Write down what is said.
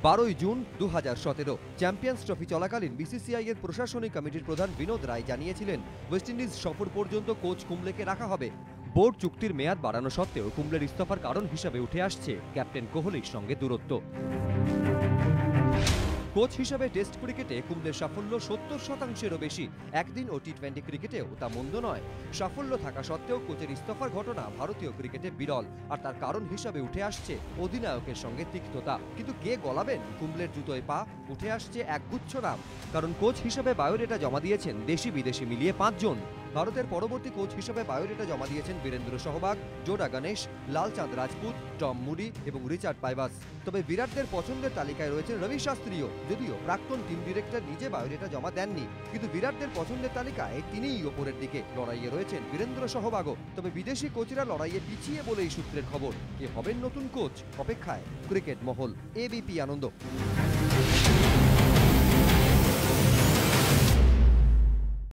12 June 2017 champions trophy চলাকালীন BCCI এর প্রশাসনিক কমিটির প্রধান বিনোদ রায় জানিয়েছিলেন ওয়েস্ট ইন্ডিজ সফর পর্যন্ত কোচ কুম্বলেকে রাখা হবে। বোর্ড চুক্তির মেয়াদ বাড়ানো সত্ত্বেও কুম্বলের ইস্তফার কারণ হিসেবে উঠে আসছে ক্যাপ্টেন কোহলির সঙ্গে দূরত্ব। কোচ হিসেবে টেস্ট ক্রিকেটে কুম্বলের সাফল্য 70%-এরও বেশি। একদিন ও টি20 ক্রিকেটেও তা মন্দ নয়। সাফল্য থাকা সত্ত্বেও কোচের ইস্তফার ঘটনা ভারতীয় ক্রিকেটে বিরল, আর তার কারণ হিসাবে উঠে আসছে অধিনায়কের সঙ্গে তিক্ততা। কিন্তু কে গলাবেন কুম্বলের জুতোয় পা? উঠে আসছে একগুচ্ছ নাম। কারণ কোচ হিসেবে বায়োডেটা জমা দিয়েছেন দেশি বিদেশি মিলিয়ে 5 জন। ভারতের পরবর্তী কোচ হিসেবে বায়োডেটা জমা দিয়েছেন বীরেন্দ্র সহবাগ, জোডা গণেশ, লালচাঁদ রাজপুত, টম মুডি এবং রিচার্ড পাইবাস। তবে বিরাটদের পছন্দের তালিকায় রয়েছেন রবি শাস্ত্রীও, যদিও প্রাক্তন টিম ডিরেক্টর নিজে বায়োডেটা জমা দেননি। কিন্তু বিরাটদের পছন্দের তালিকায় তিনিই ওপরের দিকে। লড়াইয়ে রয়েছেন বীরেন্দ্র সহবাগও। তবে বিদেশি কোচরা লড়াইয়ে পিছিয়ে বলেই সূত্রের খবর। কে হবেন নতুন কোচ? অপেক্ষায় ক্রিকেট মহল। এবিপি আনন্দ।